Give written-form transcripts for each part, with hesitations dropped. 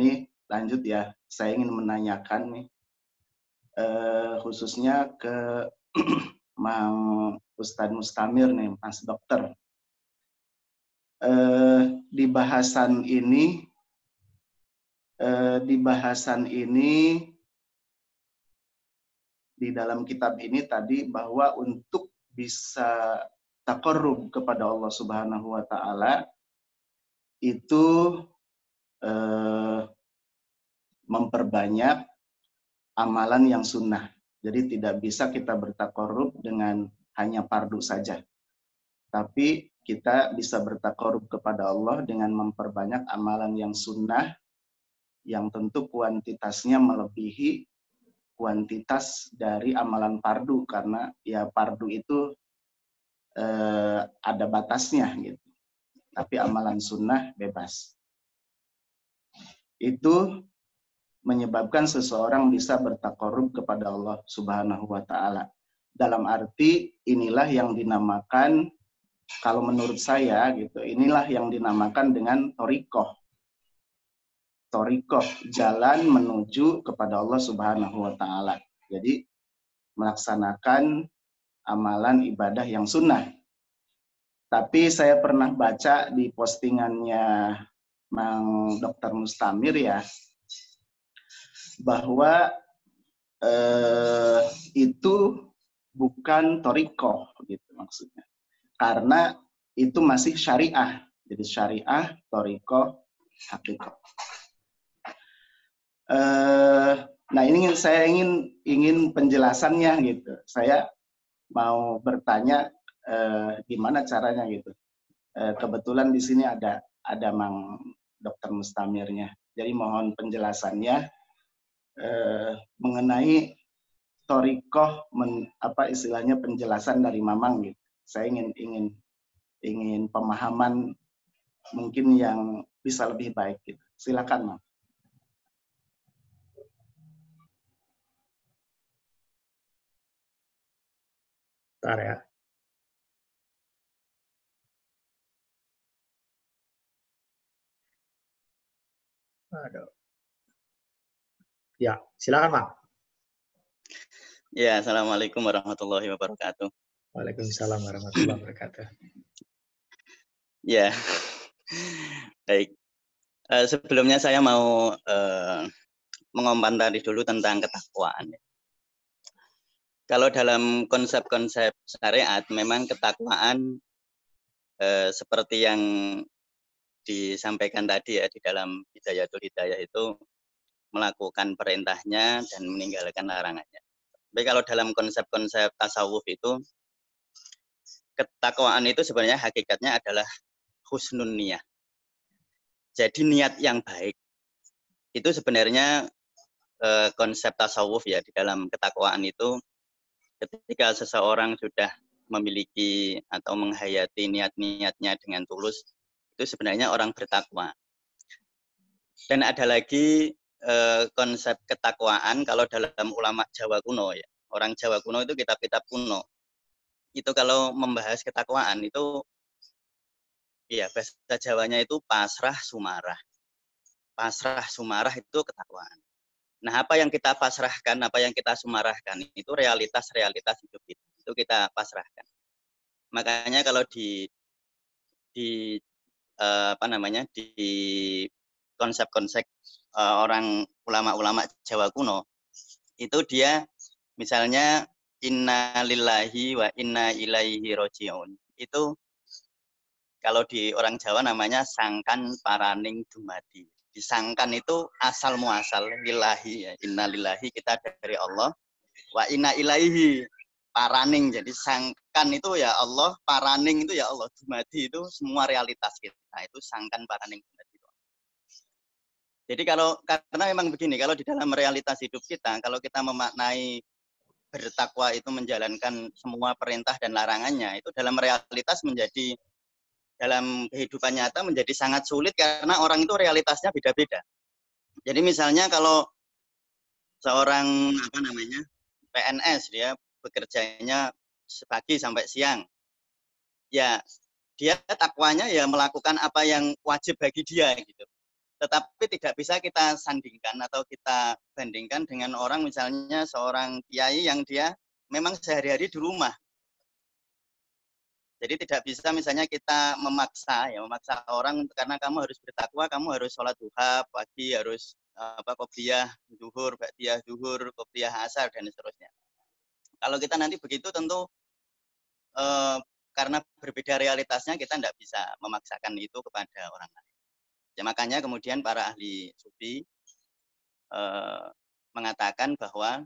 ini lanjut ya, saya ingin menanyakan nih, khususnya ke Mang Ustadz Mustamir nih, Mas Dokter. Di bahasan ini di dalam kitab ini tadi bahwa untuk bisa taqarrub kepada Allah Subhanahu wa taala itu memperbanyak amalan yang sunnah. Jadi tidak bisa kita bertaqarrub dengan hanya fardu saja. Tapi kita bisa bertaqarrub kepada Allah dengan memperbanyak amalan yang sunnah, yang tentu kuantitasnya melebihi kuantitas dari amalan fardu, karena ya fardu itu ada batasnya gitu. Tapi amalan sunnah bebas. Itu menyebabkan seseorang bisa bertaqarrub kepada Allah Subhanahu wa taala. Dalam arti inilah yang dinamakan, kalau menurut saya gitu, inilah yang dinamakan dengan thariqah. Thariqah, jalan menuju kepada Allah Subhanahu wa taala. Jadi melaksanakan amalan ibadah yang sunnah. Tapi saya pernah baca di postingannya Mang Dr. Mustamir ya, bahwa itu bukan thariqah gitu maksudnya. Karena itu masih syariah. Jadi syariah, thariqah, haqiqah. Nah ini saya ingin penjelasannya gitu. Saya mau bertanya gimana caranya gitu. Kebetulan di sini ada Mang Dr. Mustamirnya. Jadi mohon penjelasannya mengenai thariqah, apa istilahnya, penjelasan dari Mamang gitu. Saya ingin pemahaman mungkin yang bisa lebih baik gitu. Silakan, Mang. Bentar ya. Aduh. Ya, silakan, Pak. Ya, assalamualaikum warahmatullahi wabarakatuh. Waalaikumsalam warahmatullahi wabarakatuh. Ya, baik. Sebelumnya saya mau mengomentari dulu tentang ketakwaan. Kalau dalam konsep-konsep syariat, memang ketakwaan seperti yang disampaikan tadi ya di dalam Hidayatul Hidayah itu melakukan perintahnya dan meninggalkan larangannya. Tapi kalau dalam konsep-konsep tasawuf itu, ketakwaan itu sebenarnya hakikatnya adalah husnun niyah. Jadi niat yang baik itu sebenarnya konsep tasawuf ya di dalam ketakwaan itu, ketika seseorang sudah memiliki atau menghayati niat-niatnya dengan tulus, itu sebenarnya orang bertakwa. Dan ada lagi konsep ketakwaan kalau dalam ulama Jawa kuno ya. Orang Jawa kuno itu kitab-kitab kuno. Itu kalau membahas ketakwaan itu ya bahasa Jawanya itu pasrah sumarah. Pasrah sumarah itu ketakwaan. Nah, apa yang kita pasrahkan, apa yang kita sumarahkan itu realitas-realitas hidup kita. Itu kita pasrahkan. Makanya kalau di konsep-konsep orang ulama-ulama Jawa kuno itu dia misalnya inna lillahi wa inna ilaihi roji'un. Itu kalau di orang Jawa namanya sangkan paraning dumadi. Disangkan itu asal muasal lillahi ya. Inna lillahi, kita dari Allah. Wa inna ilaihi, paraning. Jadi sangkan itu ya Allah, paraning itu ya Allah. Dumadi itu semua realitas kita. Itu sangkan paraning dumadi. Jadi karena memang begini, kalau di dalam realitas hidup kita, kalau kita memaknai bertakwa itu menjalankan semua perintah dan larangannya, itu dalam realitas menjadi, dalam kehidupan nyata menjadi sangat sulit karena orang itu realitasnya beda-beda. Jadi misalnya kalau seorang PNS, dia bekerjanya pagi sampai siang, ya dia takwanya ya melakukan apa yang wajib bagi dia gitu. Tetapi tidak bisa kita sandingkan atau kita bandingkan dengan orang misalnya seorang kiai yang dia memang sehari-hari di rumah. Jadi tidak bisa misalnya kita memaksa orang karena kamu harus bertakwa, kamu harus sholat duha, pagi harus qobliyah zuhur, ba'diyah zuhur, qobliyah asar dan seterusnya. Kalau kita nanti begitu tentu karena berbeda realitasnya kita tidak bisa memaksakan itu kepada orang lain. Ya, makanya kemudian para ahli sufi mengatakan bahwa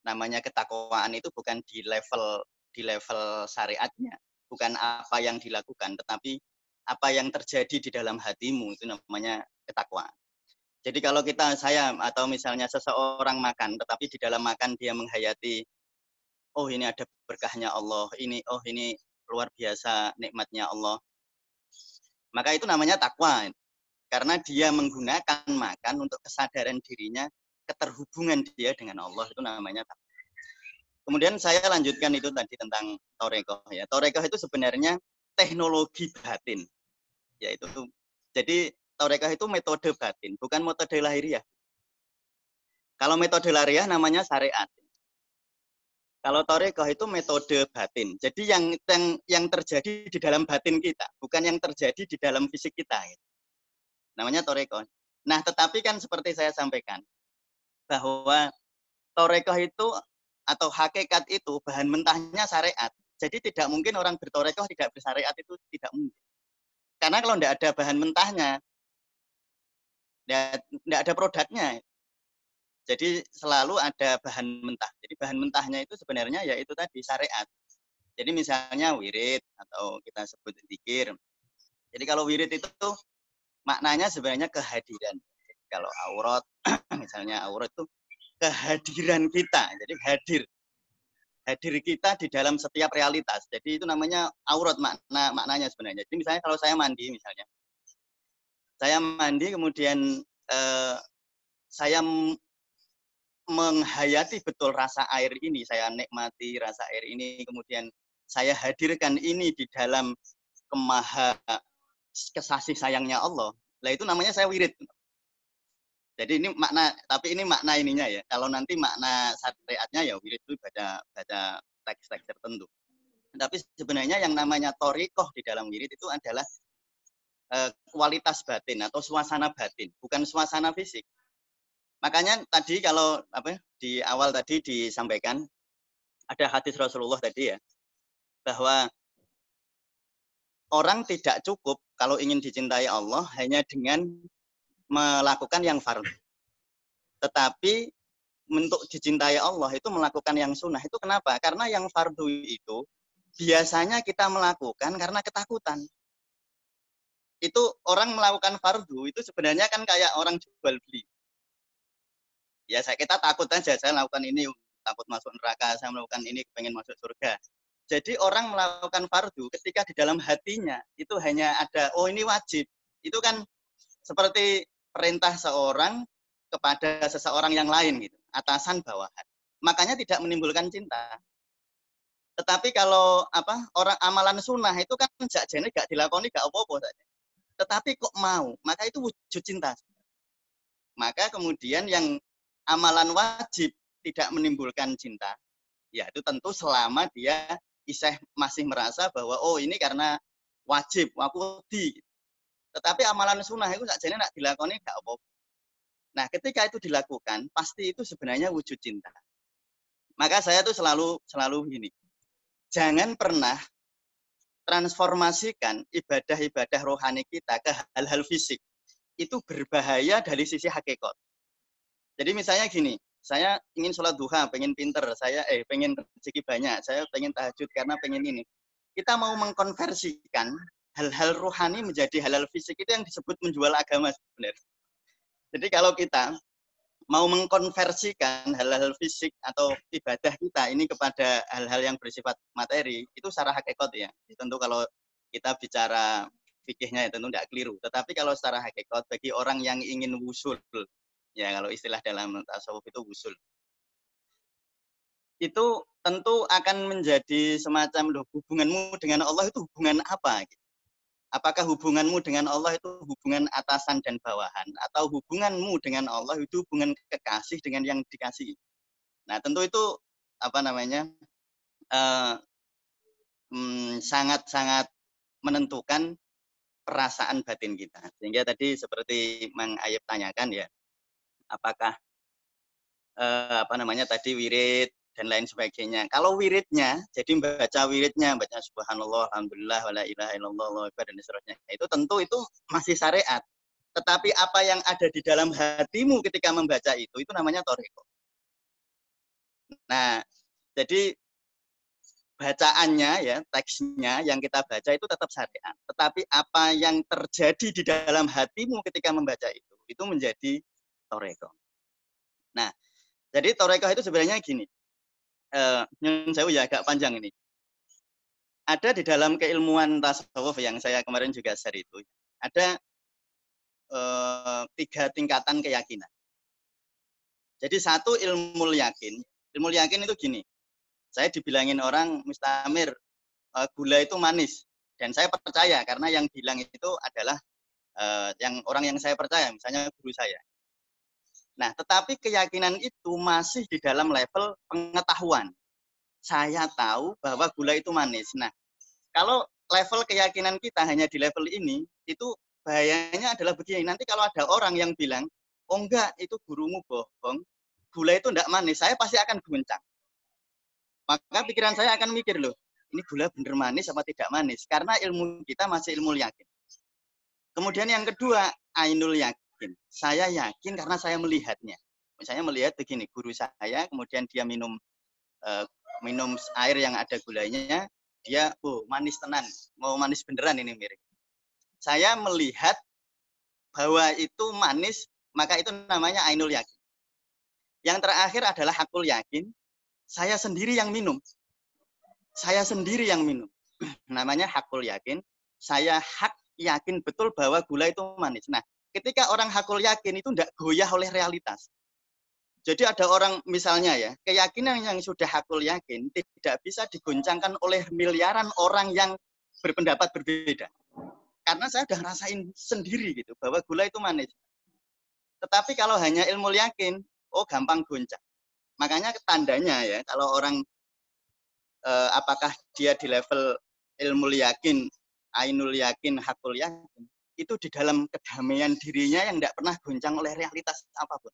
namanya ketakwaan itu bukan di level syariatnya, bukan apa yang dilakukan, tetapi apa yang terjadi di dalam hatimu itu namanya ketakwaan. Jadi kalau saya atau misalnya seseorang makan, tetapi di dalam makan dia menghayati, oh ini ada berkahnya Allah, ini luar biasa nikmatnya Allah, maka itu namanya takwa. Karena dia menggunakan makan untuk kesadaran dirinya, keterhubungan dia dengan Allah, itu namanya takwa. Kemudian saya lanjutkan itu tadi tentang Torekoh. Ya. Torekoh itu sebenarnya teknologi batin. Yaitu, jadi Torekoh itu metode batin, bukan metode lahiriah. Kalau metode lahiriah namanya syariat. Kalau Torekoh itu metode batin. Jadi yang terjadi di dalam batin kita, bukan yang terjadi di dalam fisik kita. Gitu. Namanya Torekoh. Nah, tetapi kan seperti saya sampaikan, bahwa Torekoh itu atau hakikat itu bahan mentahnya syariat. Jadi tidak mungkin orang bertorekoh tidak bersyariat, itu tidak mungkin. Karena kalau tidak ada bahan mentahnya, tidak ada produknya. Jadi selalu ada bahan mentah. Jadi bahan mentahnya itu sebenarnya yaitu tadi syariat. Jadi misalnya wirid atau kita sebut zikir. Jadi kalau wirid itu maknanya sebenarnya kehadiran. Jadi kalau aurat, misalnya aurat itu kehadiran kita. Jadi hadir kita di dalam setiap realitas. Jadi itu namanya aurat maknanya sebenarnya. Jadi misalnya kalau saya mandi misalnya. Saya mandi kemudian saya menghayati betul rasa air ini, saya nikmati rasa air ini, kemudian saya hadirkan ini di dalam kesasih sayangnya Allah. Lah itu namanya saya wirid. Jadi ini makna, tapi ini makna ininya ya. Kalau nanti makna syariatnya ya wirid itu baca teks-teks tertentu. Tapi sebenarnya yang namanya torikoh di dalam wirid itu adalah kualitas batin atau suasana batin, bukan suasana fisik. Makanya tadi kalau di awal tadi disampaikan ada hadis Rasulullah tadi ya, bahwa orang tidak cukup kalau ingin dicintai Allah hanya dengan melakukan yang fardu. Tetapi untuk dicintai Allah itu melakukan yang sunnah. Itu kenapa? Karena yang fardu itu biasanya kita melakukan karena ketakutan. Itu orang melakukan fardu itu sebenarnya kan kayak orang jual beli. Ya kita takut aja, saya melakukan ini takut masuk neraka, saya melakukan ini pengen masuk surga. Jadi orang melakukan fardu ketika di dalam hatinya itu hanya ada, oh ini wajib. Itu kan seperti perintah seorang kepada seseorang yang lain gitu, atasan bawahan. Makanya tidak menimbulkan cinta. Tetapi kalau orang amalan sunnah itu kan jadi gak dilakoni gak apa-apa saja. Tetapi kok mau, maka itu wujud cinta. Maka kemudian yang amalan wajib tidak menimbulkan cinta, ya itu tentu selama dia masih merasa bahwa oh ini karena wajib, aku di. Tetapi amalan sunnah itu sakjane nak dilakoni gak apa-apa. Nah, ketika itu dilakukan, pasti itu sebenarnya wujud cinta. Maka saya tuh selalu gini. Jangan pernah transformasikan ibadah-ibadah rohani kita ke hal-hal fisik. Itu berbahaya dari sisi hakikat. Jadi misalnya gini, saya ingin sholat duha, pengen pinter, saya pengen rezeki banyak, saya pengen tahajud karena pengen ini. Kita mau mengkonversikan hal-hal rohani menjadi hal-hal fisik, itu yang disebut menjual agama sebenarnya. Jadi kalau kita mau mengkonversikan hal-hal fisik atau ibadah kita ini kepada hal-hal yang bersifat materi, itu secara hakikat ya. Tentu kalau kita bicara fikihnya ya tentu tidak keliru. Tetapi kalau secara hakikat bagi orang yang ingin wusul, ya kalau istilah dalam tasawuf itu wusul, itu tentu akan menjadi semacam hubunganmu dengan Allah itu hubungan apa? Apakah hubunganmu dengan Allah itu hubungan atasan dan bawahan, atau hubunganmu dengan Allah itu hubungan kekasih dengan yang dikasihi? Nah, tentu itu apa namanya sangat-sangat menentukan perasaan batin kita. Sehingga tadi seperti Mang Ayub tanyakan ya, apakah tadi wirid dan lain sebagainya. Kalau wiridnya, jadi baca wiridnya, baca subhanallah, alhamdulillah, wala ilaha illallah, Allahu akbar, dan seterusnya. Itu tentu itu masih syariat. Tetapi apa yang ada di dalam hatimu ketika membaca itu namanya thariqah. Nah, jadi bacaannya ya, teksnya yang kita baca itu tetap syariat. Tetapi apa yang terjadi di dalam hatimu ketika membaca itu menjadi thariqah. Nah, jadi thariqah itu sebenarnya gini. Nyun sewu ya agak panjang ini. Ada di dalam keilmuan tasawuf yang saya kemarin juga share itu, ada 3 tingkatan keyakinan. Jadi satu ilmu yakin. Ilmu yakin itu gini. Saya dibilangin orang, Mr. Amir, gula itu manis. Dan saya percaya karena yang bilang itu adalah orang yang saya percaya, misalnya guru saya. Nah, tetapi keyakinan itu masih di dalam level pengetahuan. Saya tahu bahwa gula itu manis. Nah, kalau level keyakinan kita hanya di level ini, itu bahayanya adalah begini. Nanti kalau ada orang yang bilang, oh enggak, itu gurumu bohong, gula itu enggak manis, saya pasti akan goncang. Maka pikiran saya akan mikir, loh, ini gula bener manis apa tidak manis? Karena ilmu kita masih ilmu yakin. Kemudian yang kedua, ainul yakin. Saya yakin karena saya melihatnya. Misalnya melihat begini, guru saya, kemudian dia minum air yang ada gulanya, dia manis tenan, mau manis beneran ini mirip. Saya melihat bahwa itu manis, maka itu namanya ainul yakin. Yang terakhir adalah hakul yakin, saya sendiri yang minum. Saya sendiri yang minum. Namanya hakul yakin, saya hak yakin betul bahwa gula itu manis. Nah, ketika orang hakul yakin itu tidak goyah oleh realitas. Jadi ada orang misalnya ya, keyakinan yang sudah hakul yakin tidak bisa digoncangkan oleh miliaran orang yang berpendapat berbeda. Karena saya sudah ngerasain sendiri gitu, bahwa gula itu manis. Tetapi kalau hanya ilmu yakin, gampang goncang. Makanya tandanya ya, kalau orang apakah dia di level ilmu yakin, ainul yakin, hakul yakin, itu di dalam kedamaian dirinya yang tidak pernah goncang oleh realitas apapun.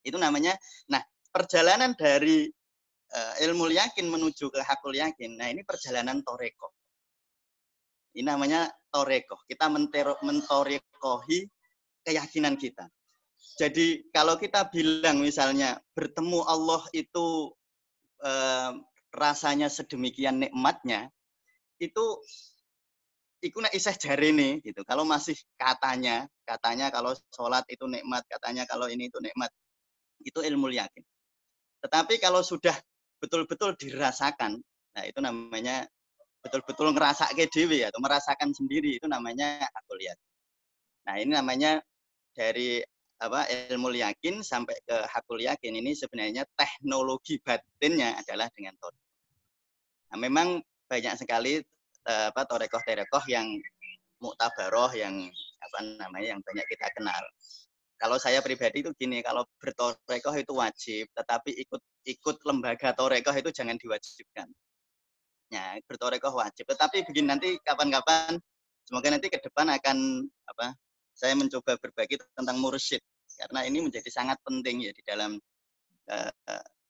Itu namanya, nah perjalanan dari ilmu yakin menuju ke hakul yakin, nah ini perjalanan thariqah. Ini namanya thariqah. Kita menthariqahi keyakinan kita. Jadi kalau kita bilang misalnya bertemu Allah itu rasanya sedemikian nikmatnya, itu nek isih jarene gitu. Kalau masih katanya kalau sholat itu nikmat, katanya kalau ini itu nikmat. Itu ilmu yakin. Tetapi kalau sudah betul-betul dirasakan, nah itu namanya betul-betul ngerasake dhewe atau merasakan sendiri, itu namanya hakul yakin. Nah, ini namanya dari ilmu yakin sampai ke hakul yakin, ini sebenarnya teknologi batinnya adalah dengan thariqah. Nah, memang banyak sekali thariqah yang muktabaroh yang yang banyak kita kenal. Kalau saya pribadi itu gini, kalau berthariqah itu wajib, tetapi ikut lembaga thariqah itu jangan diwajibkan. Ya, berthariqah wajib. Tetapi begini, nanti kapan-kapan, semoga nanti ke depan akan saya mencoba berbagi tentang mursyid, karena ini menjadi sangat penting ya di dalam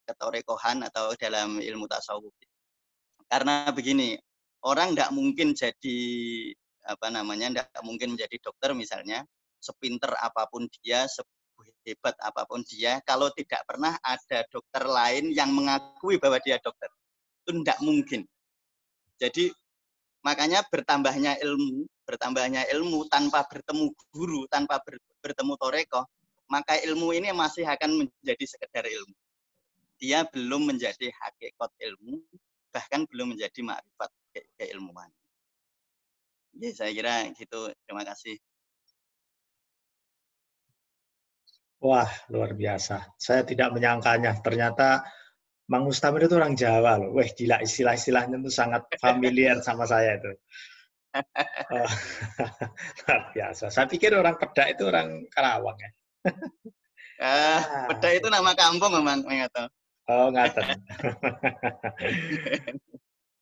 kethariqahan atau dalam ilmu tasawuf. Karena begini, orang tidak mungkin jadi tidak mungkin menjadi dokter misalnya, sepinter apapun dia, sehebat apapun dia, kalau tidak pernah ada dokter lain yang mengakui bahwa dia dokter. Itu tidak mungkin. Jadi makanya bertambahnya ilmu tanpa bertemu guru, tanpa bertemu thariqah, maka ilmu ini masih akan menjadi sekedar ilmu. Dia belum menjadi hakikat ilmu, bahkan belum menjadi ma'rifat keilmuan. Ya, saya kira gitu. Terima kasih. Wah, luar biasa. Saya tidak menyangkanya. Ternyata Mang Mustamir itu orang Jawa loh. Wah, gila, istilah-istilahnya itu sangat familiar sama saya itu. Oh, luar biasa. Saya pikir orang Pedak itu orang Karawang ya. Pedak itu nama kampung memang itu. Oh, ngaten.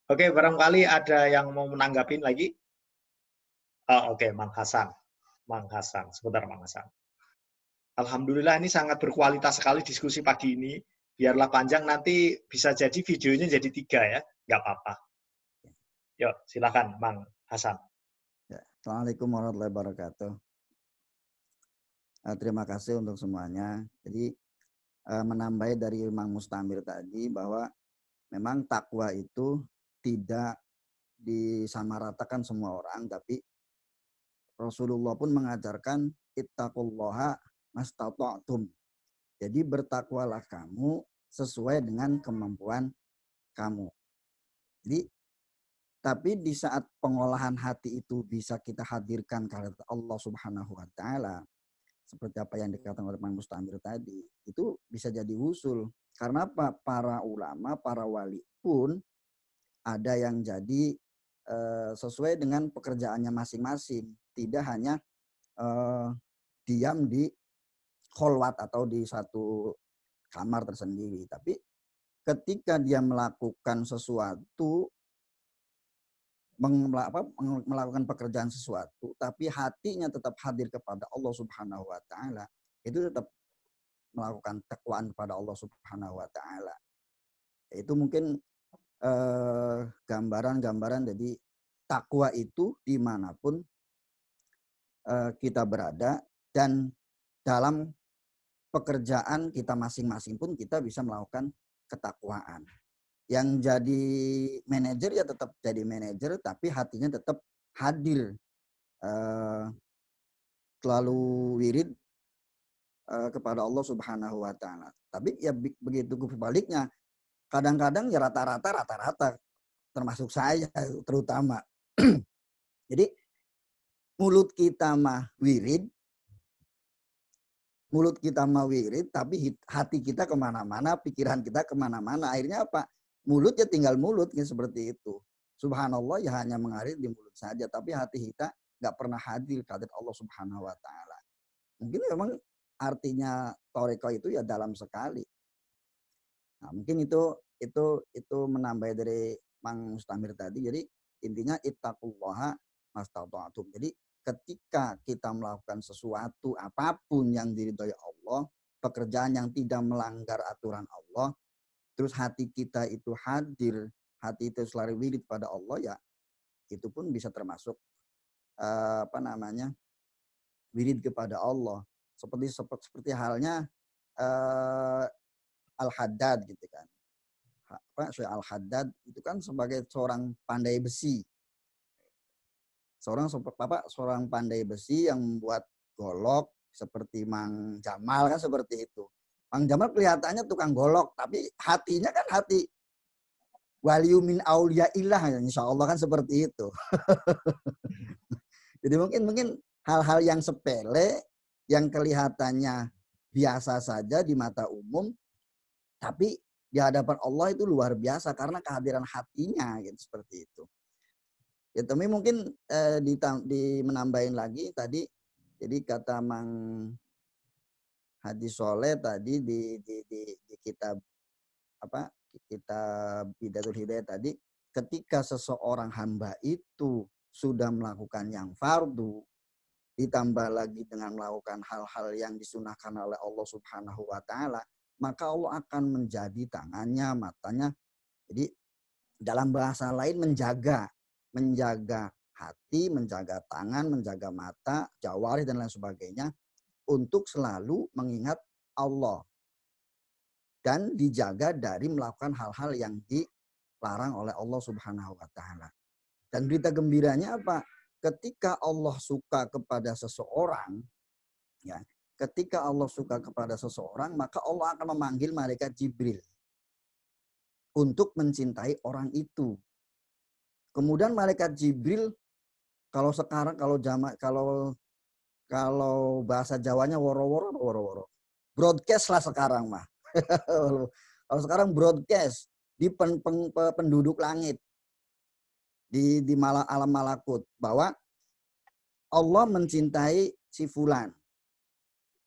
Oke, barangkali ada yang mau menanggapin lagi? Oh, oke, Mang Hasan. Mang Hasan, sebentar Mang Hasan. Alhamdulillah ini sangat berkualitas sekali diskusi pagi ini. Biarlah panjang, nanti bisa jadi videonya jadi 3 ya, nggak apa-apa. Yuk, silakan Mang Hasan. Ya, Assalamualaikum warahmatullahi wabarakatuh. Terima kasih untuk semuanya. Jadi menambah dari Mang Mustamir tadi bahwa memang takwa itu tidak disamaratakan semua orang, tapi Rasulullah pun mengajarkan ittaqullaha mastata'tum. Jadi bertakwalah kamu sesuai dengan kemampuan kamu. Jadi tapi di saat pengolahan hati itu bisa kita hadirkan kehadirat Allah Subhanahu wa taala, seperti apa yang dikatakan oleh Mang Mustamir tadi, itu bisa jadi usul. Karena apa? Para ulama, para wali pun ada yang jadi sesuai dengan pekerjaannya masing-masing, tidak hanya diam di kholwat atau di satu kamar tersendiri, tapi ketika dia melakukan sesuatu, melakukan pekerjaan sesuatu, tapi hatinya tetap hadir kepada Allah Subhanahu wa taala, itu tetap melakukan takwaan kepada Allah Subhanahu wa taala. Itu mungkin gambaran-gambaran jadi takwa itu dimanapun kita berada, dan dalam pekerjaan kita masing-masing pun kita bisa melakukan ketakwaan. Yang jadi manajer ya tetap jadi manajer, tapi hatinya tetap hadir, selalu wirid kepada Allah Subhanahu wa taala. Tapi ya begitu kebaliknya, kadang-kadang ya rata-rata termasuk saya terutama. Jadi mulut kita mah wirid, tapi hati kita kemana-mana, pikiran kita kemana-mana. Akhirnya apa? Mulut ya tinggal mulut, ya seperti itu. Subhanallah ya hanya mengalir di mulut saja, tapi hati kita nggak pernah hadir kehadirat Allah Subhanahu wa taala. Mungkin memang artinya toreko itu ya dalam sekali. Nah, mungkin itu menambah dari Mang Mustamir tadi. Jadi intinya ittaqullaha mastata'tum. Jadi ketika kita melakukan sesuatu apapun yang diridhoi Allah, pekerjaan yang tidak melanggar aturan Allah, terus hati kita itu hadir, hati itu selalu wirid pada Allah, ya itu pun bisa termasuk wirid kepada Allah. Seperti halnya Al-Haddad gitu kan. Syekh Al-Haddad itu kan sebagai seorang pandai besi. Seorang pandai besi yang membuat golok seperti Mang Jamal kan seperti itu. Mang Jamal kelihatannya tukang golok, tapi hatinya kan hati waliyu min auliyaillah, insya Allah kan seperti itu. Jadi mungkin hal-hal yang sepele, yang kelihatannya biasa saja di mata umum, tapi di hadapan Allah itu luar biasa karena kehadiran hatinya, gitu, seperti itu. Ya, tapi mungkin menambahin lagi tadi, jadi kata Mang Haji Soleh tadi di kitab kitab Bidatul Hidayah tadi, ketika seseorang hamba itu sudah melakukan yang fardu, ditambah lagi dengan melakukan hal-hal yang disunahkan oleh Allah Subhanahu wa taala, maka Allah akan menjadi tangannya, matanya. Jadi dalam bahasa lain menjaga hati, menjaga tangan, menjaga mata, jawarih dan lain sebagainya untuk selalu mengingat Allah dan dijaga dari melakukan hal-hal yang dilarang oleh Allah Subhanahu wa taala. Dan berita gembiranya apa? Ketika Allah suka kepada seseorang, ya, ketika Allah suka kepada seseorang, maka Allah akan memanggil malaikat Jibril untuk mencintai orang itu. Kemudian malaikat Jibril, kalau sekarang kalau bahasa Jawanya woro-woro, broadcast lah sekarang mah. Kalau sekarang broadcast di penduduk langit. di alam malakut bahwa Allah mencintai si fulan.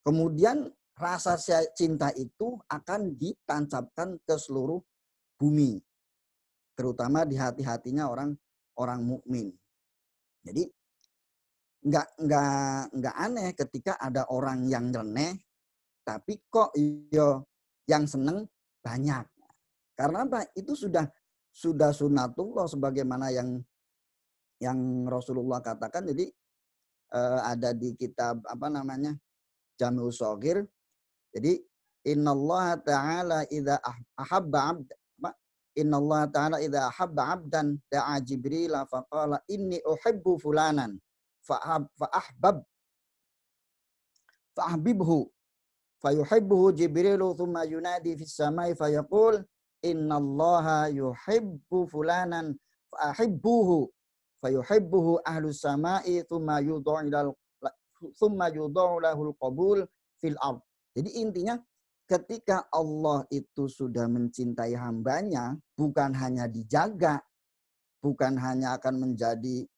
Kemudian rasa cinta itu akan ditancapkan ke seluruh bumi, terutama di hati-hatinya orang mukmin. Jadi nggak aneh ketika ada orang yang nyeleneh, tapi kok yang seneng banyak. Karena apa? Itu sudah sunatullah sebagaimana yang Rasulullah katakan. Jadi ada di kitab Jami'us Shaghir. Jadi innallaha ta'ala idza ahabba 'abd innallaha ta'ala idza ahabba 'abdan da'a Jibril faqala inni uhibbu fulanan fa'ahbibhu fayuhibbuhu Jibrilu thumma yunadi fis samai fayaqul innallaha yuhibbu fulanan fa'ahibbuhu fayuhibbuhu ahlus samai thumma yudha'u lahul qabul fil ard. Jadi intinya ketika Allah itu sudah mencintai hambanya, bukan hanya dijaga, bukan hanya akan menjadi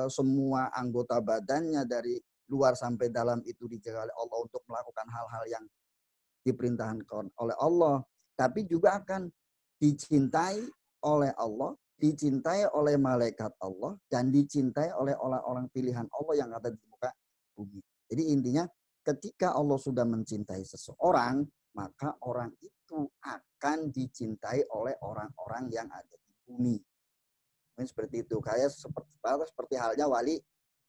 semua anggota badannya dari luar sampai dalam itu dijaga oleh Allah untuk melakukan hal-hal yang diperintahkan oleh Allah, tapi juga akan dicintai oleh Allah, dicintai oleh malaikat Allah, dan dicintai oleh orang-orang pilihan Allah yang ada di muka bumi. Jadi intinya ketika Allah sudah mencintai seseorang, maka orang itu akan dicintai oleh orang-orang yang ada di bumi. Seperti itu. Kayak seperti halnya wali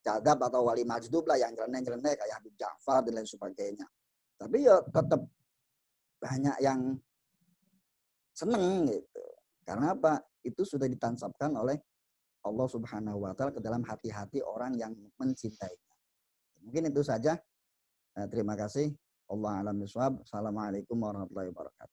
jadab atau wali majdub lah yang nyeleneh kayak Habib Ja'far dan lain sebagainya. Tapi ya tetap banyak yang seneng gitu. Karena apa? Itu sudah ditancapkan oleh Allah Subhanahu wa taala ke dalam hati-hati orang yang mencintainya. Mungkin itu saja. Terima kasih. Allah a'lam bishawab. Assalamualaikum warahmatullahi wabarakatuh.